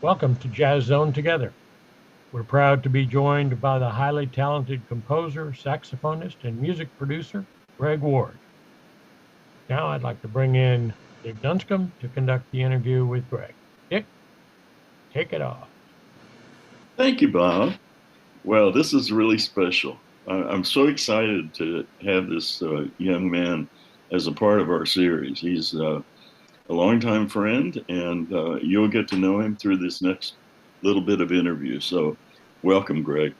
Welcome to Jazz Zone Together. We're proud to be joined by the highly talented composer, saxophonist, and music producer, Greg Ward. Now I'd like to bring in Dick Dunscomb to conduct the interview with Greg. Dick, take it off. Thank you, Bob. Well, this is really special. I'm so excited to have this young man as a part of our series. He's a longtime friend, and you'll get to know him through this next little bit of interview. So, welcome, Greg.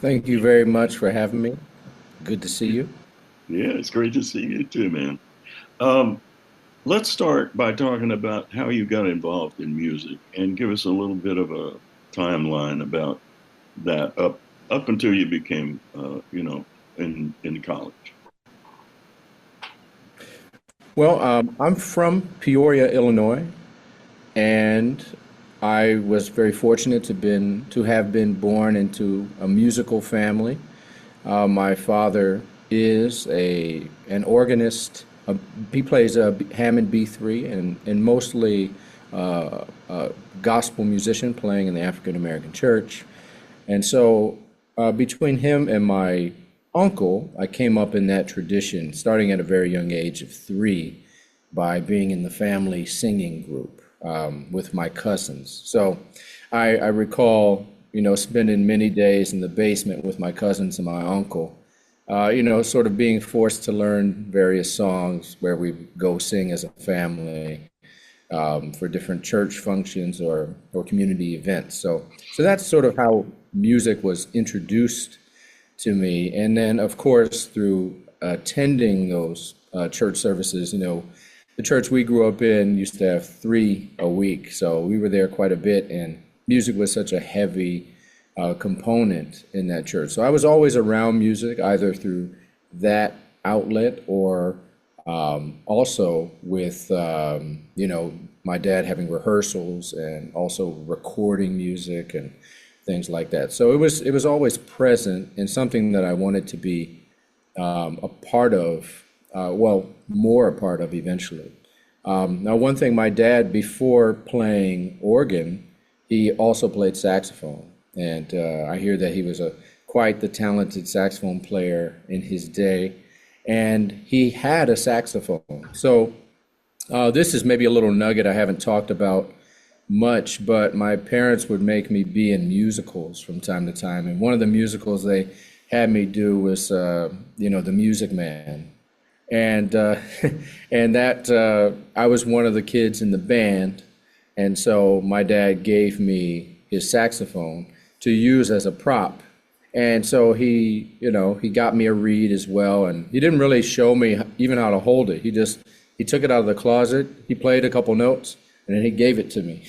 Thank you very much for having me. Good to see you. Yeah, it's great to see you too, man. Um, let's start by talking about how you got involved in music and give us a little bit of a timeline about that up until you became, in college. Well, I'm from Peoria, Illinois, and I was very fortunate to have been born into a musical family. My father is a an organist. He plays a Hammond B3 and mostly a gospel musician playing in the African American church. And so between him and my uncle, I came up in that tradition, starting at a very young age of 3, by being in the family singing group with my cousins. So I recall, spending many days in the basement with my cousins and my uncle, sort of being forced to learn various songs where we go sing as a family for different church functions or community events. So that's sort of how music was introduced to me. And then, of course, through attending those church services, the church we grew up in used to have 3 a week. So we were there quite a bit, and music was such a heavy component in that church. So I was always around music, either through that outlet or also with, my dad having rehearsals and also recording music and things like that. So it was always present and something that I wanted to be a part of, more a part of eventually. Now, one thing, my dad, before playing organ, he also played saxophone. And I hear that he was quite the talented saxophone player in his day. And he had a saxophone. So this is maybe a little nugget I haven't talked about much, but my parents would make me be in musicals from time to time. And one of the musicals they had me do was, The Music Man. And and that I was one of the kids in the band, and so my dad gave me his saxophone to use as a prop. And so he got me a reed as well, and he didn't really show me even how to hold it. He took it out of the closet, he played a couple notes, and then he gave it to me.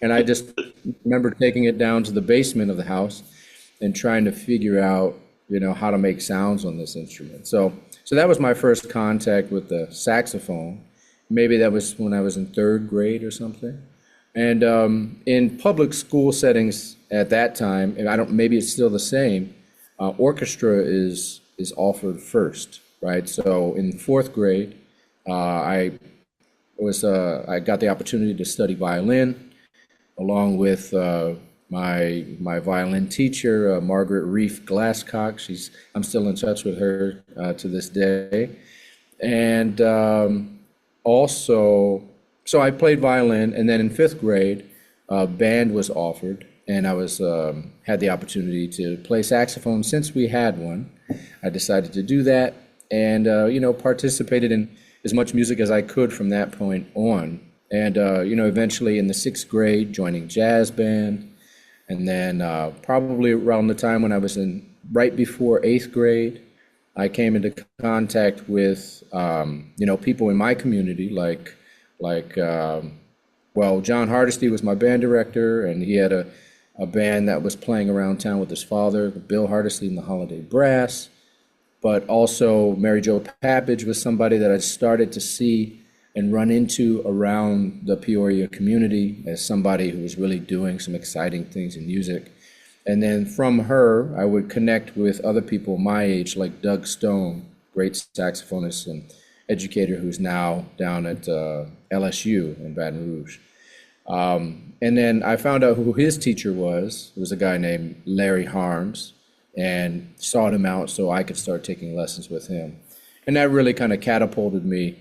And I just remember taking it down to the basement of the house and trying to figure out, how to make sounds on this instrument. So that was my first contact with the saxophone. Maybe that was when I was in 3rd grade or something. And in public school settings at that time, and maybe it's still the same, orchestra is offered first, right? So in 4th grade, I got the opportunity to study violin along with my violin teacher, Margaret Reef Glasscock. I'm still in touch with her to this day. And also, so I played violin, and then in 5th grade, band was offered, and I had the opportunity to play saxophone since we had one. I decided to do that, and participated in as much music as I could from that point on. And eventually in the 6th grade, joining jazz band. And then probably around the time when I was right before 8th grade, I came into contact with, people in my community, John Hardesty was my band director, and he had a band that was playing around town with his father, Bill Hardesty and the Holiday Brass. But also Mary Jo Pappage was somebody that I started to see and run into around the Peoria community as somebody who was really doing some exciting things in music. And then from her, I would connect with other people my age, like Doug Stone, great saxophonist and educator who's now down at LSU in Baton Rouge. And then I found out who his teacher was. It was a guy named Larry Harms, and sought him out so I could start taking lessons with him. And that really kind of catapulted me,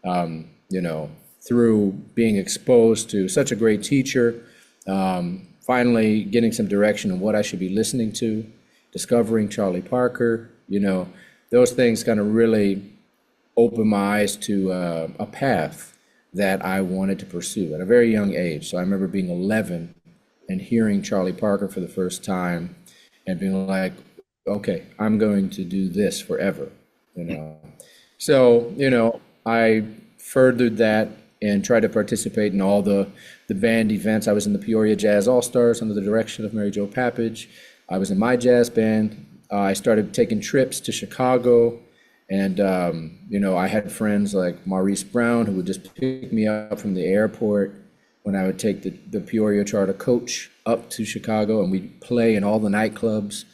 you know, through being exposed to such a great teacher, finally getting some direction on what I should be listening to, discovering Charlie Parker, you know, those things kind of really opened my eyes to a path that I wanted to pursue at a very young age. So I remember being 11 and hearing Charlie Parker for the first time and being like, okay, I'm going to do this forever, you know. So, you know, I furthered that and tried to participate in all the band events. I was in the Peoria Jazz All-Stars under the direction of Mary Jo Papage. I was in my jazz band. I started taking trips to Chicago. And, you know, I had friends like Maurice Brown who would just pick me up from the airport when I would take the Peoria Charter coach up to Chicago, and we'd play in all the nightclubs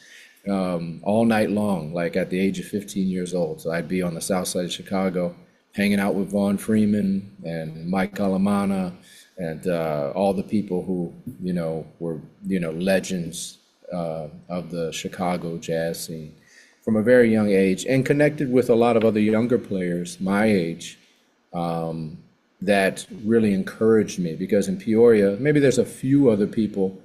all night long, like at the age of 15 years old. So I'd be on the south side of Chicago hanging out with Vaughn Freeman and Mike Alamana and all the people who, you know, were, you know, legends of the Chicago jazz scene from a very young age, and connected with a lot of other younger players my age that really encouraged me, because in Peoria, maybe there's a few other people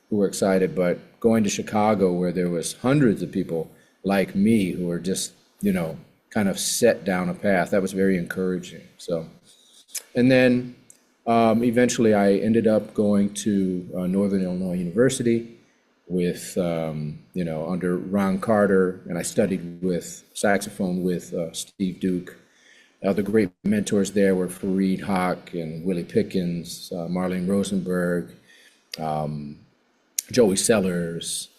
who were excited, but going to Chicago where there was hundreds of people like me who were just, you know, kind of set down a path, that was very encouraging. So, and then eventually I ended up going to Northern Illinois University with, you know, under Ron Carter, and I studied with saxophone with Steve Duke. The great mentors there were Fareed Haq and Willie Pickens, Marlene Rosenberg, Joey Sellers,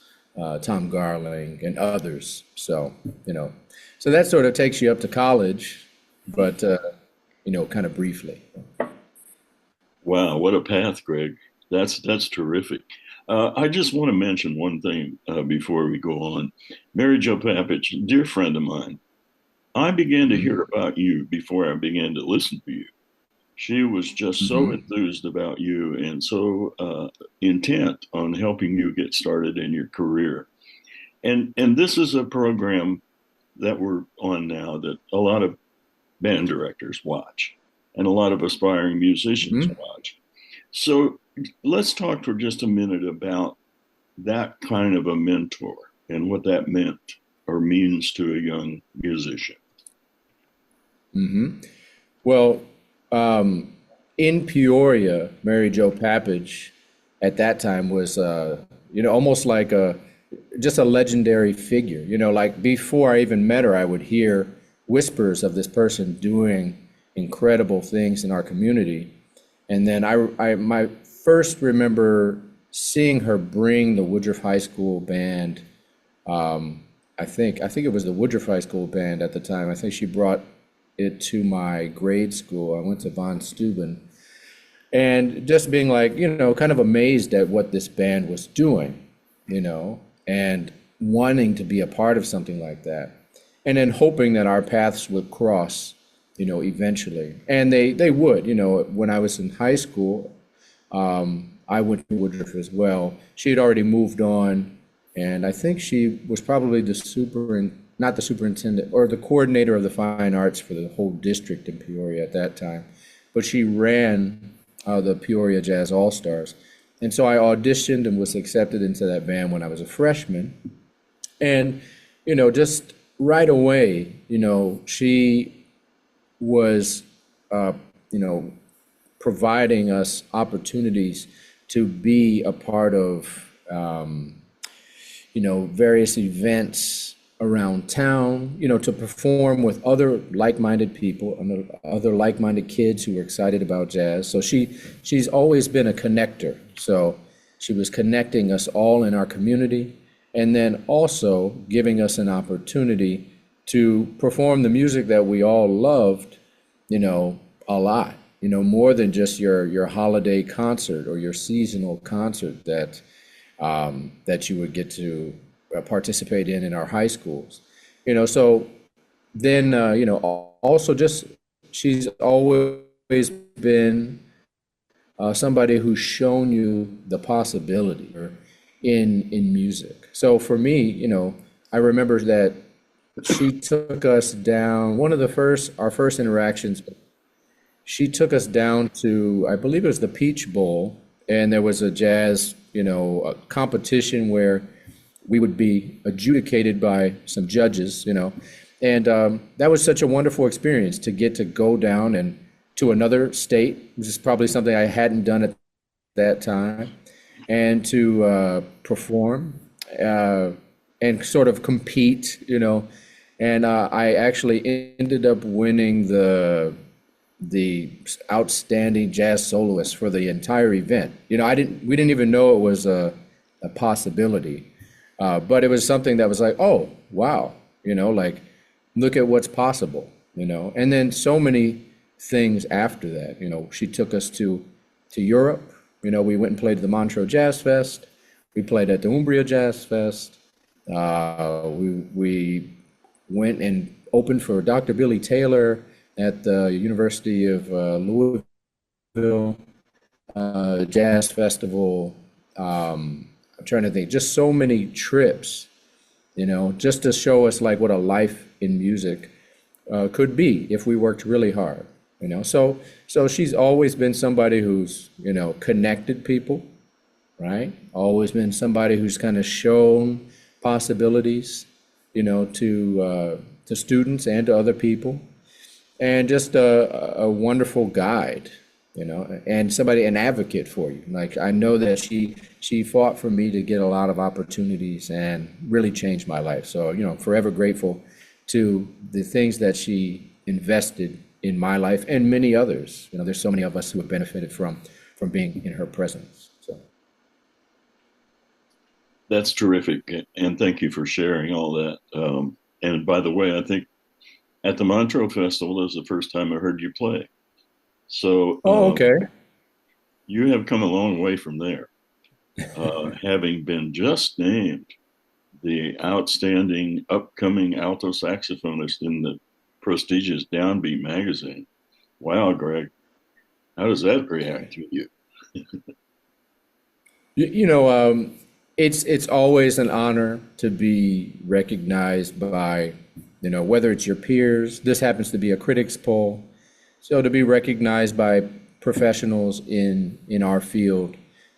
Tom Garling, and others. So, you know, so that sort of takes you up to college, but, you know, kind of briefly. Wow, what a path, Greg. That's terrific. I just want to mention one thing before we go on. Mary Jo Papage, dear friend of mine, I began to hear about you before I began to listen to you. She was just so enthused about you and so intent on helping you get started in your career. And this is a program that we're on now that a lot of band directors watch and a lot of aspiring musicians watch. So let's talk for just a minute about that kind of a mentor and what that meant or means to a young musician. Well, in Peoria, Mary Jo Papage at that time was, you know, almost like just a legendary figure. You know, like before I even met her, I would hear whispers of this person doing incredible things in our community. And then my first remember seeing her bring the Woodruff High School band. I think it was the Woodruff High School band at the time. I think she brought it to my grade school. I went to Von Steuben, and just being like, you know, kind of amazed at what this band was doing, you know, and wanting to be a part of something like that, and then hoping that our paths would cross, you know, eventually. And they would, you know. When I was in high school, I went to Woodruff as well. She had already moved on, and I think she was probably not the superintendent, or the coordinator of the fine arts for the whole district in Peoria at that time. But she ran the Peoria Jazz All-Stars. And so I auditioned and was accepted into that band when I was a freshman. And, you know, just right away, you know, she was, you know, providing us opportunities to be a part of, you know, various events around town, you know, to perform with other like-minded people and other like-minded kids who were excited about jazz. So she's always been a connector. So she was connecting us all in our community, and then also giving us an opportunity to perform the music that we all loved, you know, a lot, you know, more than just your holiday concert or your seasonal concert that that you would get to participate in our high schools, you know. So then, you know, also just she's always been somebody who's shown you the possibility in music. So for me, I remember that she took us down, our first interactions, she took us down to, I believe it was the Peach Bowl, and there was a jazz, a competition where we would be adjudicated by some judges, and that was such a wonderful experience to get to go down and to another state, which is probably something I hadn't done at that time, and to perform and sort of compete, and I actually ended up winning the outstanding jazz soloist for the entire event. We didn't even know it was a possibility, but it was something that was like, oh wow, like look at what's possible, and then so many things after that. She took us to Europe. We went and played at the Montreux Jazz Fest. We played at the Umbria Jazz Fest. We went and opened for Dr. Billy Taylor at the University of Louisville Jazz Festival. I'm trying to think, just so many trips, just to show us like what a life in music could be if we worked really hard. So she's always been somebody who's, connected people, right? Always been somebody who's kind of shown possibilities, to students and to other people, and just a wonderful guide, and an advocate for you. Like, I know that she fought for me to get a lot of opportunities and really changed my life. So, forever grateful to the things that she invested in my life and many others. There's so many of us who have benefited from being in her presence. So that's terrific, and thank you for sharing all that. And by the way, I think at the Montreux Festival, that was the first time I heard you play. So, okay. You have come a long way from there, having been just named the outstanding upcoming alto saxophonist in the prestigious Downbeat magazine. Wow, Greg, how does that react to you? It's always an honor to be recognized by, whether it's your peers. This happens to be a critics poll, so to be recognized by professionals in our field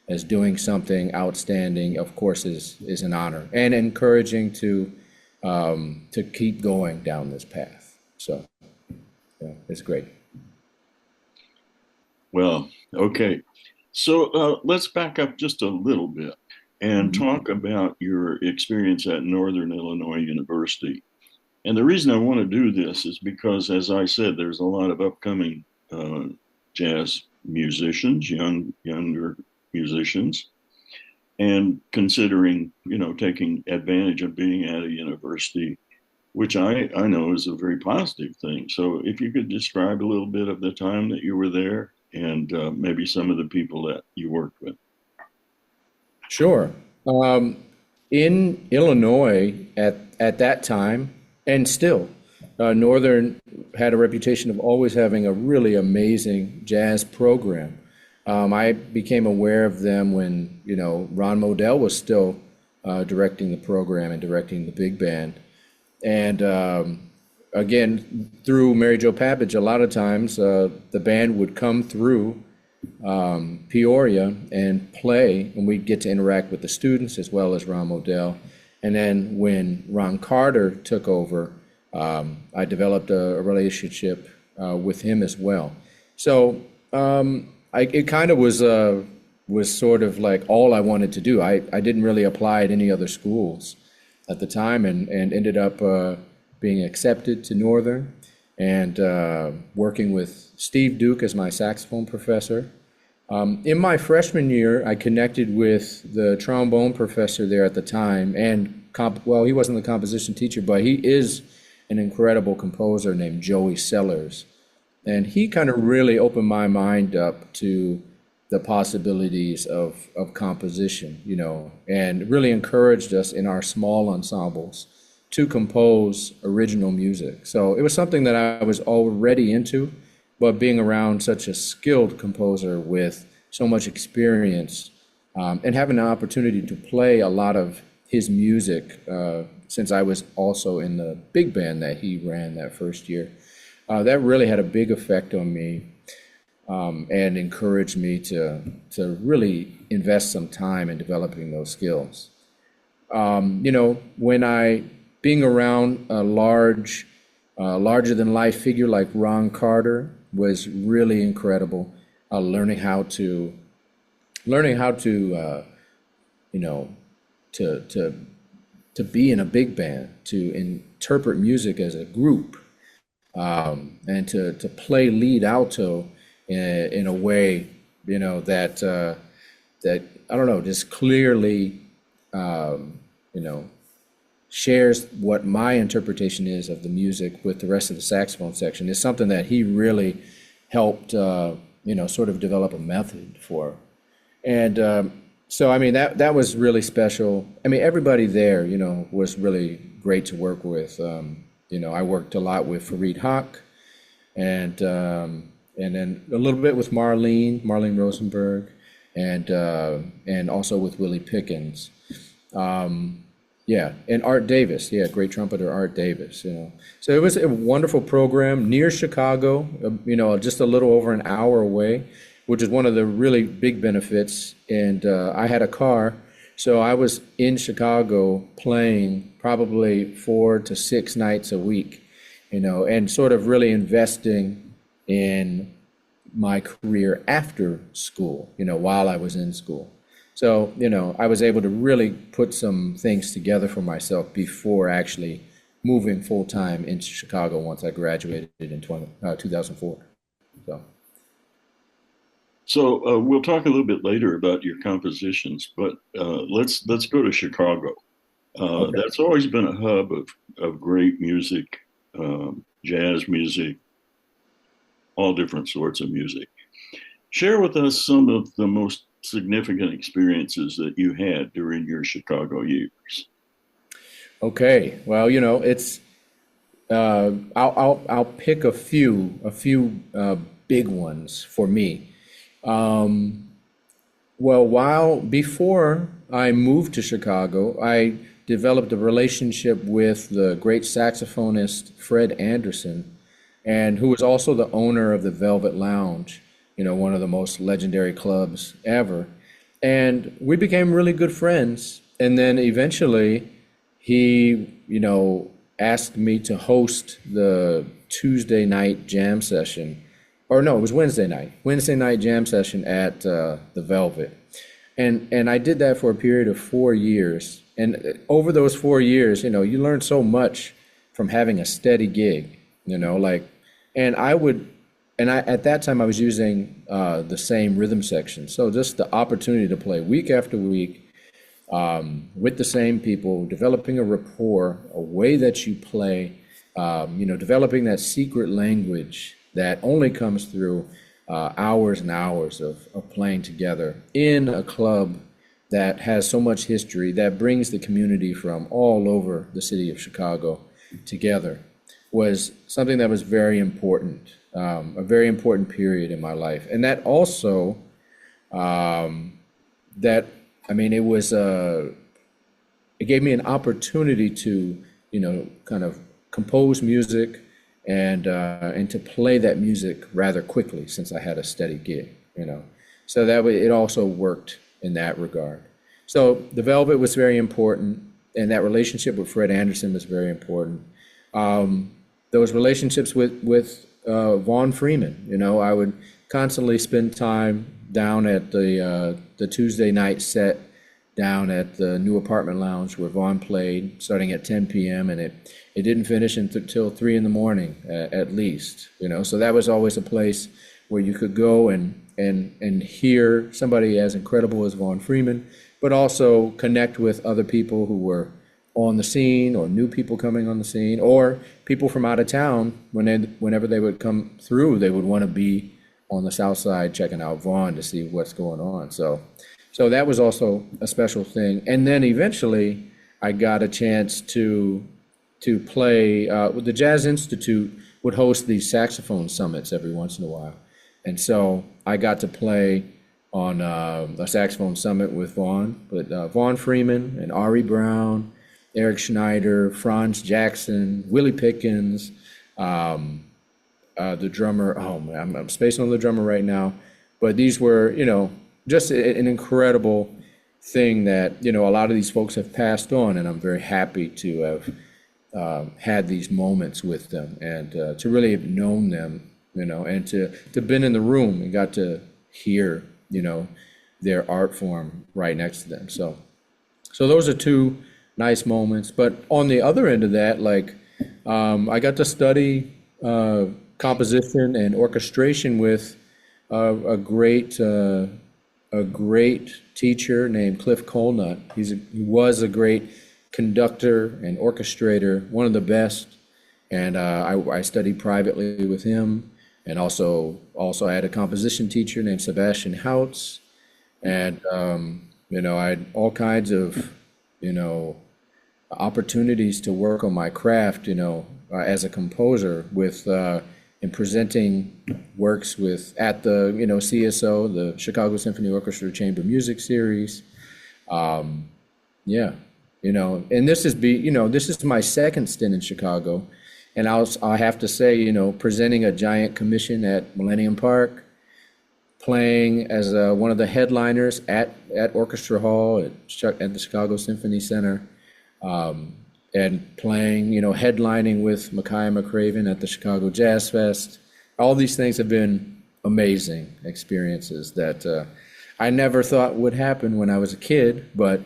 as doing something outstanding, of course, is an honor and encouraging to keep going down this path. So, it's great. Well, okay. So let's back up just a little bit and talk about your experience at Northern Illinois University. And the reason I want to do this is because, as I said, there's a lot of upcoming jazz musicians, younger musicians, and considering, taking advantage of being at a university, which I know is a very positive thing. So if you could describe a little bit of the time that you were there and maybe some of the people that you worked with. Sure. In Illinois at that time, and still, Northern had a reputation of always having a really amazing jazz program. I became aware of them when, Ron Modell was still directing the program and directing the big band. And again, through Mary Jo Pappage, a lot of times the band would come through Peoria and play, and we'd get to interact with the students as well as Ron Modell. And then when Ron Carter took over, I developed a relationship with him as well. So it kind of was sort of like all I wanted to do. I didn't really apply at any other schools at the time, and ended up being accepted to Northern and working with Steve Duke as my saxophone professor. In my freshman year, I connected with the trombone professor there at the time, and he wasn't the composition teacher, but he is an incredible composer named Joey Sellers. And he kind of really opened my mind up to the possibilities of composition, and really encouraged us in our small ensembles to compose original music. So it was something that I was already into, but being around such a skilled composer with so much experience, and having an opportunity to play a lot of his music, since I was also in the big band that he ran that first year, that really had a big effect on me, and encouraged me to really invest some time in developing those skills. When being around a larger than life figure like Ron Carter was really incredible. Learning how to to be in a big band, to interpret music as a group, and to play lead alto in a way, that I don't know, just clearly, you know, shares what my interpretation is of the music with the rest of the saxophone section is something that he really helped, sort of develop a method for. And so, I mean, that was really special. I mean, everybody there, was really great to work with. I worked a lot with Fareed Haq, and then a little bit with Marlene Rosenberg, and also with Willie Pickens. And Art Davis, great trumpeter Art Davis, So it was a wonderful program near Chicago, just a little over an hour away, which is one of the really big benefits. And I had a car, so I was in Chicago playing probably 4 to 6 nights a week, and sort of really investing in my career after school, while I was in school. So, I was able to really put some things together for myself before actually moving full-time into Chicago once I graduated in 2004. So we'll talk a little bit later about your compositions, but let's go to Chicago. Okay. That's always been a hub of great music, jazz music, all different sorts of music. Share with us some of the most significant experiences that you had during your Chicago years. Okay. Well, it's I'll pick a few big ones for me. Well, before I moved to Chicago, I developed a relationship with the great saxophonist Fred Anderson, and who was also the owner of the Velvet Lounge, one of the most legendary clubs ever. And we became really good friends. And then eventually he, asked me to host the Tuesday night jam session. Or no, it was Wednesday night jam session at the Velvet. And I did that for a period of 4 years. And over those 4 years, you learn so much from having a steady gig, at that time I was using the same rhythm section. So just the opportunity to play week after week with the same people, developing a rapport, a way that you play, developing that secret language that only comes through hours and hours of playing together in a club that has so much history, that brings the community from all over the city of Chicago together, was something that was very important. A very important period in my life. And that also, it gave me an opportunity to, kind of compose music and to play that music rather quickly, since I had a steady gig, So that way it also worked in that regard. So the Velvet was very important, and that relationship with Fred Anderson was very important. Those relationships with Vaughn Freeman, I would constantly spend time down at the Tuesday night set down at the new apartment lounge where Vaughn played, starting at 10 p.m. and it didn't finish until 3 in the morning at least, So that was always a place where you could go and hear somebody as incredible as Vaughn Freeman, but also connect with other people who were on the scene, or new people coming on the scene, or people from out of town. Whenever they would come through, they would want to be on the South Side checking out Vaughn to see what's going on. So that was also a special thing. And then eventually I got a chance to play, the Jazz Institute would host these saxophone summits every once in a while. And so I got to play on a saxophone summit with Vaughn, but Vaughn Freeman and Ari Brown, Eric Schneider, Franz Jackson, Willie Pickens, the drummer. Oh man, I'm spacing on the drummer right now, but these were, just an incredible thing that, a lot of these folks have passed on, and I'm very happy to have had these moments with them and to really have known them, and to been in the room and got to hear, their art form right next to them. So those are two nice moments. But on the other end of that, like I got to study composition and orchestration with a great teacher named Cliff Colnut. He was a great conductor and orchestrator, one of the best. And I studied privately with him, and also I had a composition teacher named Sebastian Hautz, and I had all kinds of opportunities to work on my craft, as a composer with in presenting works with at the CSO, the Chicago Symphony Orchestra Chamber Music Series. Yeah, and this is my second stint in Chicago. And I have to say, presenting a giant commission at Millennium Park, playing as one of the headliners at Orchestra Hall at the Chicago Symphony Center, and playing, headlining with Micaiah McCraven at the Chicago Jazz Fest. All these things have been amazing experiences that I never thought would happen when I was a kid, but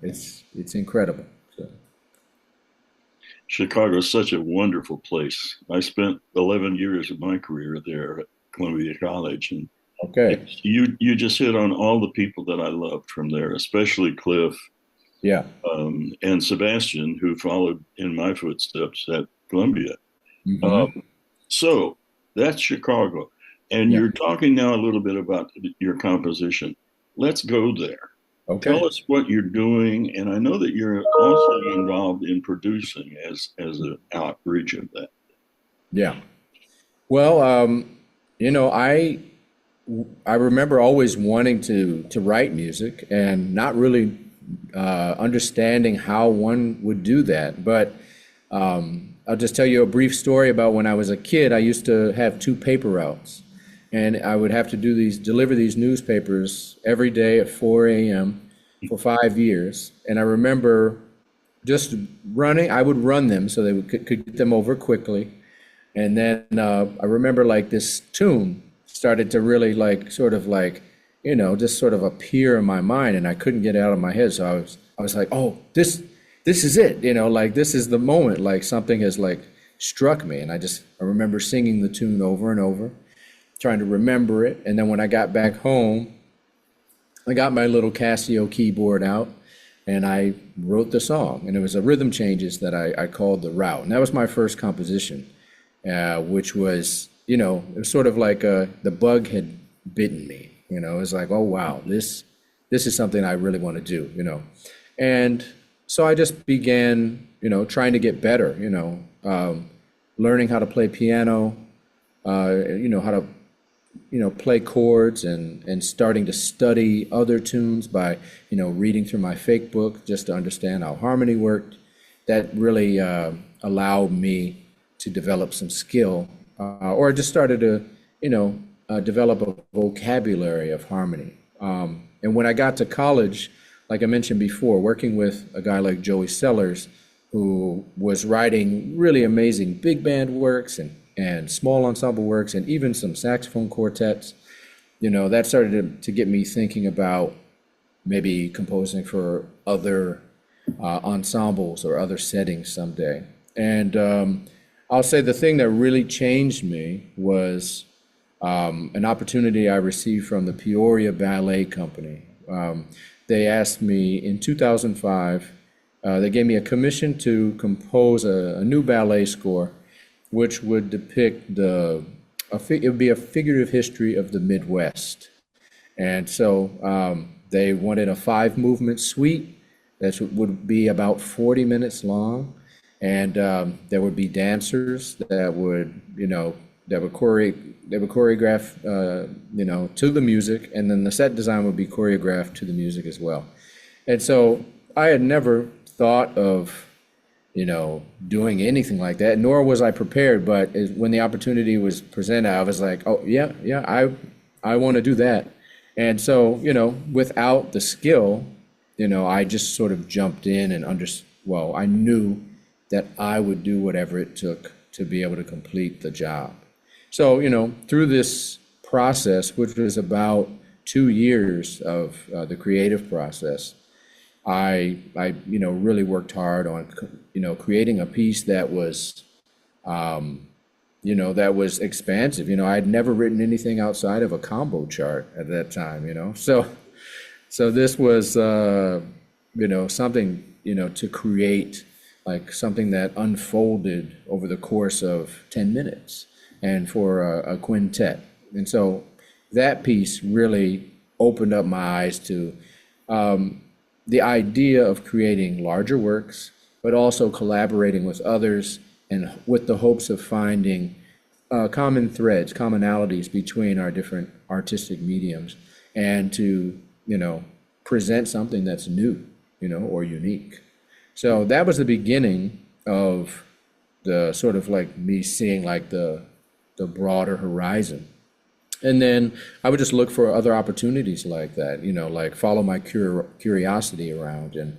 it's incredible. So. Chicago is such a wonderful place. I spent 11 years of my career there at Columbia College, and okay, you just hit on all the people that I loved from there, especially Cliff, yeah, and Sebastian, who followed in my footsteps at Columbia. mm-hmm. So that's Chicago, and Yeah. you're talking now a little bit about your composition. Let's go there. Okay. Tell us what you're doing, and I know that you're also involved in producing as an outreach of that. Yeah. Well, I remember always wanting to write music and not really understanding how one would do that. But I'll just tell you a brief story about when I was a kid. I used to have two paper routes, and I would have to deliver these newspapers every day at 4 a.m. for 5 years. And I remember just I would run them so they could get them over quickly. And then I remember like this tune started to really just sort of appear in my mind, and I couldn't get it out of my head. So I was like, oh, this is it, this is the moment, like something has struck me. And I remember singing the tune over and over, trying to remember it. And then when I got back home, I got my little Casio keyboard out and I wrote the song. And it was a rhythm changes that I called The Route. And that was my first composition, which was, it was sort of like the bug had bitten me. It was like, oh, wow, this is something I really want to do, And so I just began, trying to get better, learning how to play piano, how to play chords and starting to study other tunes by, reading through my fake book just to understand how harmony worked. That really allowed me to develop some skill, or I just started to, develop a vocabulary of harmony. And when I got to college, like I mentioned before, working with a guy like Joey Sellers, who was writing really amazing big band works and small ensemble works, and even some saxophone quartets, that started to get me thinking about maybe composing for other ensembles or other settings someday. And I'll say the thing that really changed me was an opportunity I received from the Peoria Ballet Company. They asked me in 2005, they gave me a commission to compose a new ballet score, which would depict it would be a figurative history of the Midwest. And so they wanted a 5-movement suite that would be about 40 minutes long. And there would be dancers that would, they would choreograph, to the music, and then the set design would be choreographed to the music as well. And so I had never thought of, doing anything like that, nor was I prepared. But when the opportunity was presented, I was like, oh yeah, I want to do that. And so, without the skill, I just sort of jumped in and I knew that I would do whatever it took to be able to complete the job. So, through this process, which was about 2 years of the creative process, I really worked hard on, creating a piece that was, that was expansive. I had never written anything outside of a combo chart at that time. So this was, something, to create like something that unfolded over the course of 10 minutes and for a quintet. And so that piece really opened up my eyes to the idea of creating larger works, but also collaborating with others and with the hopes of finding common threads, commonalities between our different artistic mediums, and to, present something that's new, or unique. So that was the beginning of the sort of like me seeing like the broader horizon. And then I would just look for other opportunities like that, like follow my curiosity around. And,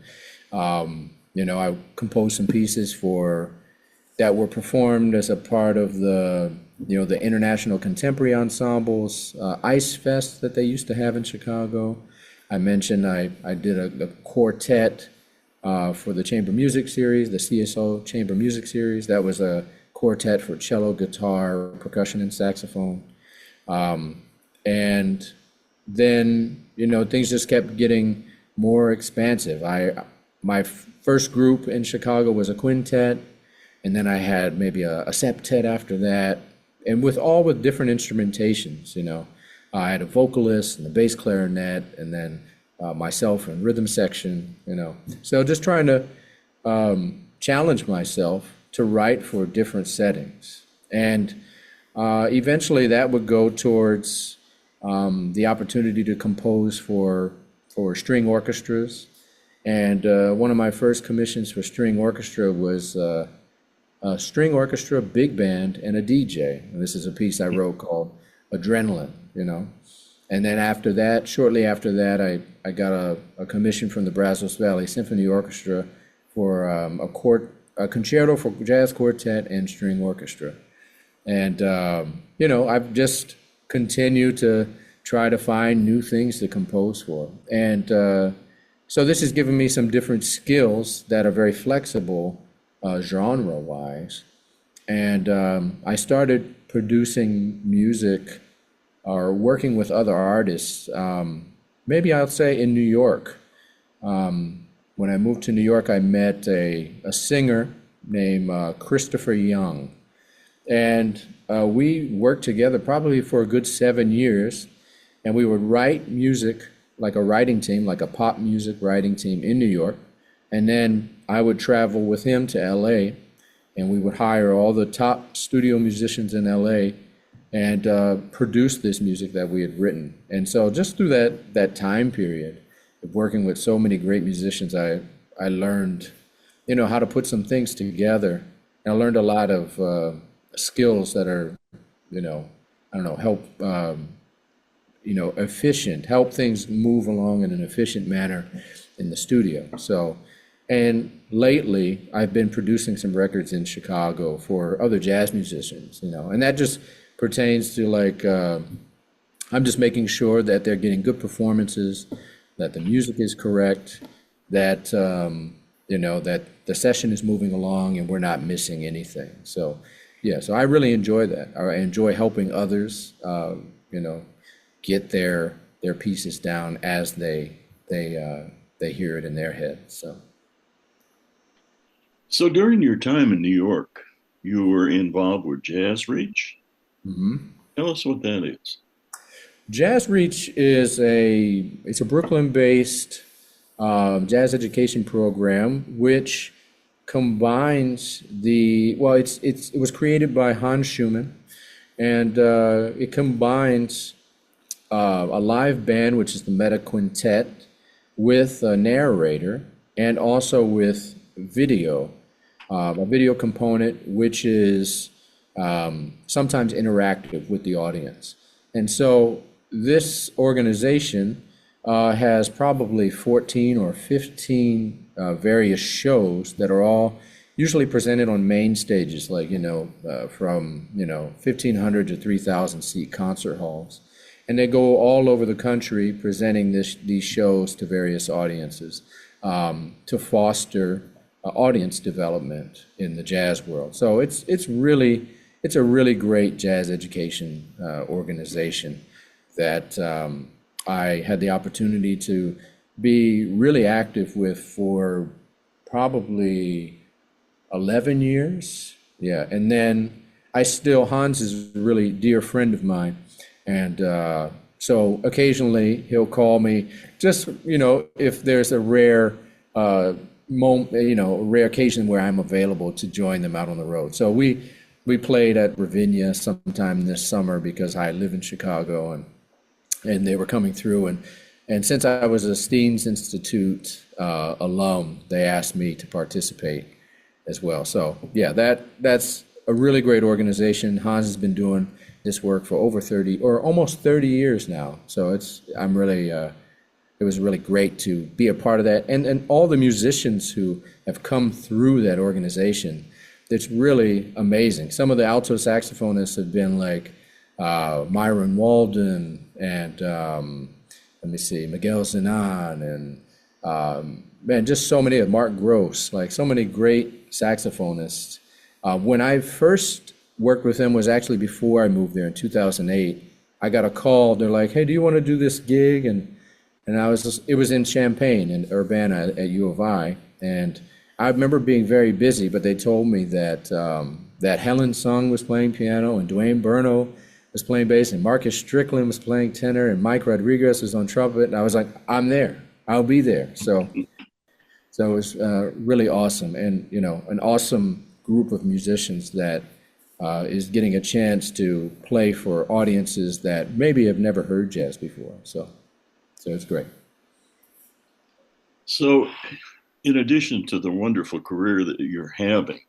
I composed some pieces that were performed as a part of the International Contemporary Ensembles Ice Fest that they used to have in Chicago. I mentioned I did a quartet for the Chamber Music Series, the CSO Chamber Music Series. That was a quartet for cello, guitar, percussion, and saxophone. And then, things just kept getting more expansive. My first group in Chicago was a quintet, and then I had maybe a septet after that, and with different instrumentations. I had a vocalist and a bass clarinet, and then myself and rhythm section. So just trying to challenge myself to write for different settings, and eventually that would go towards the opportunity to compose for string orchestras. And one of my first commissions for string orchestra was a string orchestra, big band, and a DJ. And this is a piece I wrote called Adrenaline, And then after that, shortly after that, I got a commission from the Brazos Valley Symphony Orchestra for a concerto for jazz quartet and string orchestra. And, I've just continued to try to find new things to compose for. And so this has given me some different skills that are very flexible genre-wise. And I started producing music or working with other artists, maybe I'll say in New York. When I moved to New York, I met a singer named Christopher Young. And we worked together probably for a good 7 years, and we would write music like a writing team, like a pop music writing team in New York. And then I would travel with him to LA, and we would hire all the top studio musicians in LA and produce this music that we had written. And so just through that time period of working with so many great musicians, I learned, how to put some things together. And I learned a lot of skills that are, help, efficient, help things move along in an efficient manner in the studio. So, and lately I've been producing some records in Chicago for other jazz musicians, and that just pertains to like, I'm just making sure that they're getting good performances, that the music is correct, that, that the session is moving along and we're not missing anything. So, yeah, so I really enjoy that. I enjoy helping others, get their pieces down as they hear it in their head. So during your time in New York, you were involved with Jazz Reach. Mm-hmm. Tell us what that is. Jazz Reach is a Brooklyn-based jazz education program which combines it was created by Hans Schumann, And it combines a live band, which is the Meta Quintet, with a narrator, and also with video, a video component, which is sometimes interactive with the audience. And so this organization has probably 14 or 15 various shows that are all usually presented on main stages, like, from, 1,500 to 3,000 seat concert halls. And they go all over the country presenting these shows to various audiences to foster audience development in the jazz world. So it's a really great jazz education organization that I had the opportunity to be really active with for probably 11 years. Yeah. And then Hans is a really dear friend of mine. And so occasionally he'll call me just, if there's a rare moment, a rare occasion where I'm available to join them out on the road. So we played at Ravinia sometime this summer because I live in Chicago, and they were coming through, and since I was a Steens Institute alum, they asked me to participate as well. So yeah, that's a really great organization. Hans has been doing this work for over 30 or almost 30 years now. So it was really great to be a part of that, and all the musicians who have come through that organization. It's really amazing. Some of the alto saxophonists have been like Myron Walden and Miguel Zenan and just so many, Mark Gross, like so many great saxophonists. When I first worked with them was actually before I moved there in 2008. I got a call. They're like, "Hey, do you want to do this gig?" And it was in Champaign in Urbana at U of I, and I remember being very busy, but they told me that that Helen Sung was playing piano, and Dwayne Burno was playing bass, and Marcus Strickland was playing tenor, and Mike Rodriguez was on trumpet. And I was like, "I'm there. I'll be there." So it was really awesome, and an awesome group of musicians that is getting a chance to play for audiences that maybe have never heard jazz before. So it's great. So, in addition to the wonderful career that you're having,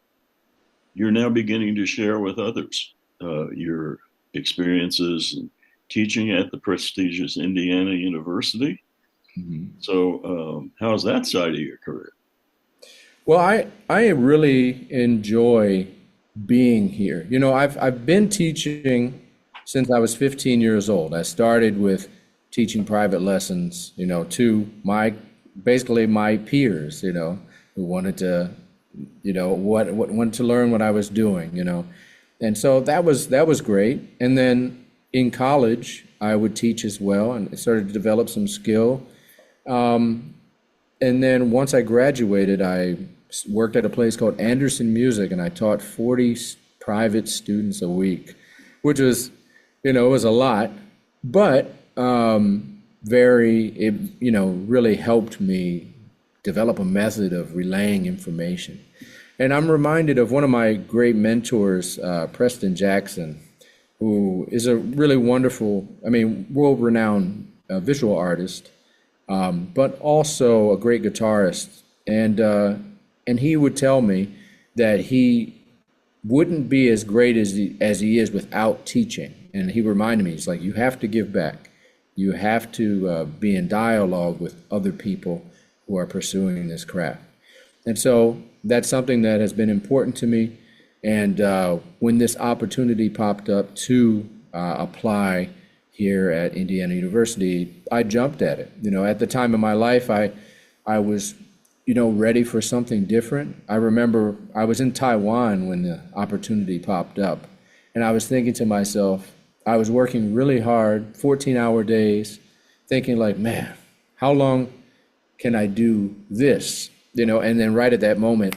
you're now beginning to share with others your experiences in teaching at the prestigious Indiana University. Mm-hmm. So, how's that side of your career? Well, I really enjoy being here. I've been teaching since I was 15 years old. I started with teaching private lessons, to basically my peers, who wanted to, wanted to learn what I was doing, and so that was great. And then in college, I would teach as well, and I started to develop some skill. And then once I graduated, I worked at a place called Anderson Music, and I taught 40 private students a week, which was, it was a lot, but really helped me develop a method of relaying information. And I'm reminded of one of my great mentors, Preston Jackson, who is a really wonderful, world-renowned visual artist, but also a great guitarist. And he would tell me that he wouldn't be as great as he is without teaching. And he reminded me, he's like, you have to give back. You have to be in dialogue with other people who are pursuing this craft. And so that's something that has been important to me. And when this opportunity popped up to apply here at Indiana University, I jumped at it. At the time of my life, I was ready for something different. I remember I was in Taiwan when the opportunity popped up, and I was thinking to myself, I was working really hard, 14-hour days, thinking like, man, how long can I do this? And then right at that moment,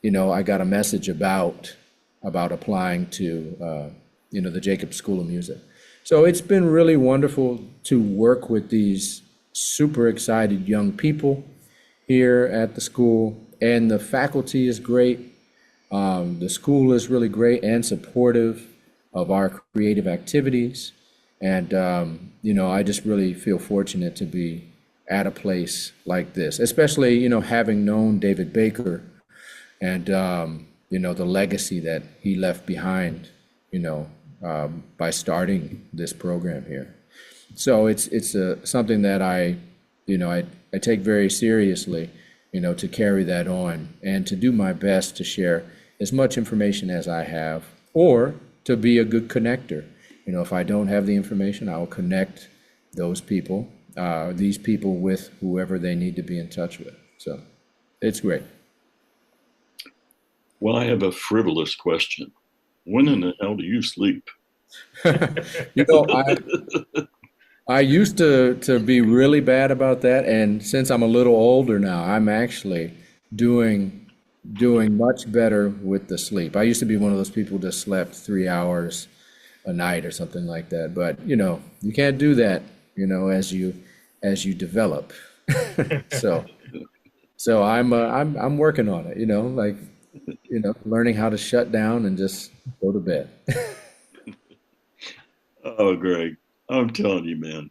I got a message about applying to, the Jacobs School of Music. So it's been really wonderful to work with these super excited young people here at the school, and the faculty is great. The school is really great and supportive. of our creative activities. And, I just really feel fortunate to be at a place like this, especially, having known David Baker and, the legacy that he left behind, by starting this program here. So it's something that I take very seriously, to carry that on and to do my best to share as much information as I have, or to be a good connector. If I don't have the information, I will connect those people, these people with whoever they need to be in touch with. So it's great. Well, I have a frivolous question. When in the hell do you sleep? You know, I I used to be really bad about that, and since I'm a little older now, I'm actually doing doing much better with the sleep. I used to be one of those people that slept 3 hours a night or something like that, but you can't do that, as you develop. So so I'm working on it, like learning how to shut down and just go to bed. Oh, Greg, I'm telling you, man.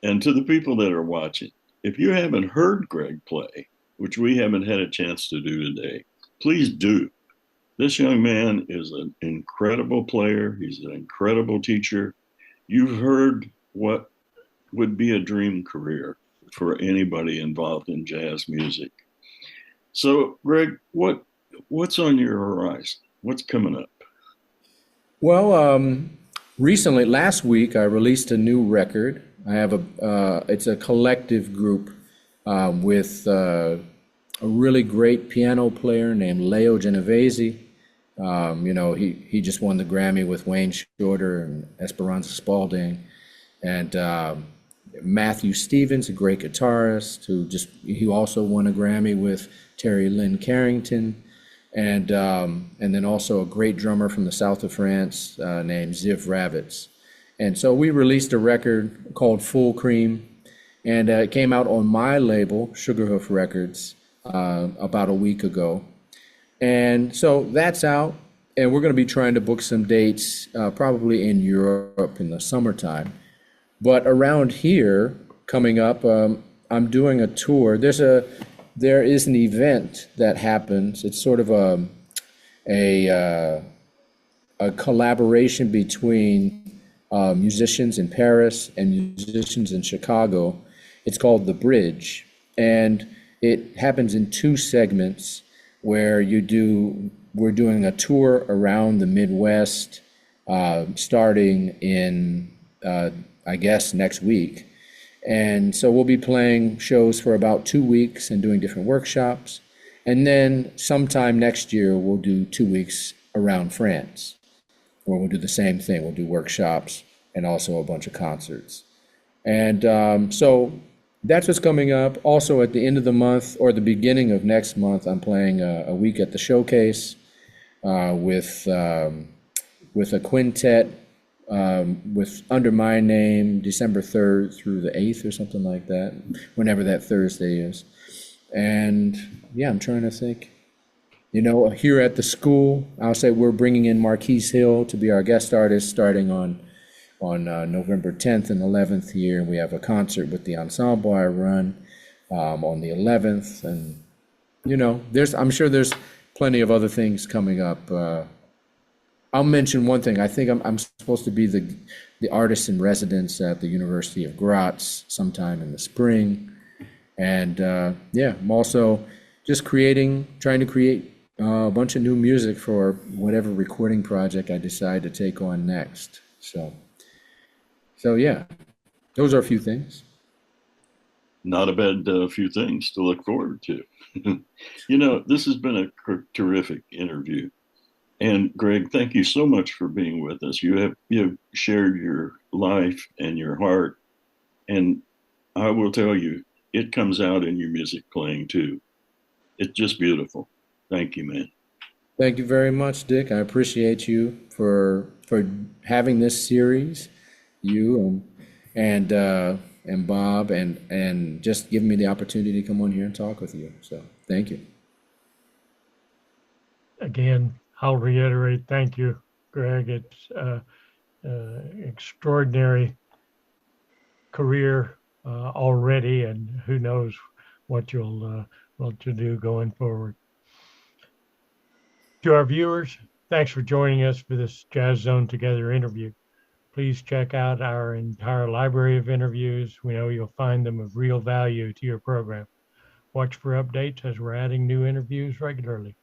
And to the people that are watching, if you haven't heard Greg play, which we haven't had a chance to do today, please do. This young man is an incredible player. He's an incredible teacher. You've heard what would be a dream career for anybody involved in jazz music. So, Greg, what's on your horizon? What's coming up? Well, recently, last week, I released a new record. I have it's a collective group with a really great piano player named Leo Genovese. He just won the Grammy with Wayne Shorter and Esperanza Spalding, and Matthew Stevens, a great guitarist he also won a Grammy with Terry Lynn Carrington, and then also a great drummer from the south of France named Ziv Ravitz. And so we released a record called Full Cream, and it came out on my label, Sugarhoof Records, about a week ago. And so that's out, and we're going to be trying to book some dates probably in Europe in the summertime. But around here, coming up, I'm doing a tour. There is an event that happens. It's sort of a collaboration between musicians in Paris and musicians in Chicago. It's called The Bridge, and it happens in two segments where we're doing a tour around the Midwest, starting in, I guess, next week. And so we'll be playing shows for about 2 weeks and doing different workshops. And then sometime next year, we'll do 2 weeks around France, where we'll do the same thing. We'll do workshops and also a bunch of concerts. And so that's what's coming up. Also, at the end of the month or the beginning of next month, I'm playing a week at the Showcase with a quintet with under my name, December 3rd through the 8th or something like that, whenever that Thursday is. And yeah, I'm trying to think. Here at the school, I'll say we're bringing in Marquise Hill to be our guest artist starting on November 10th and 11th here. And we have a concert with the ensemble I run on the 11th. And, I'm sure there's plenty of other things coming up. I'll mention one thing. I think I'm supposed to be the artist in residence at the University of Graz sometime in the spring. And I'm also just trying to create a bunch of new music for whatever recording project I decide to take on next. So yeah, those are a few things. Not a bad few things to look forward to. This has been a terrific interview. And Greg, thank you so much for being with us. You have shared your life and your heart, and I will tell you, it comes out in your music playing too. It's just beautiful. Thank you, man. Thank you very much, Dick. I appreciate you for having this series, you and Bob, and just giving me the opportunity to come on here and talk with you. So thank you. Again, I'll reiterate, thank you Greg. It's extraordinary career already, and who knows what you'll do going forward. To our viewers, thanks for joining us for this Jazz Zone Together interview. Please check out our entire library of interviews. We know you'll find them of real value to your program. Watch for updates as we're adding new interviews regularly.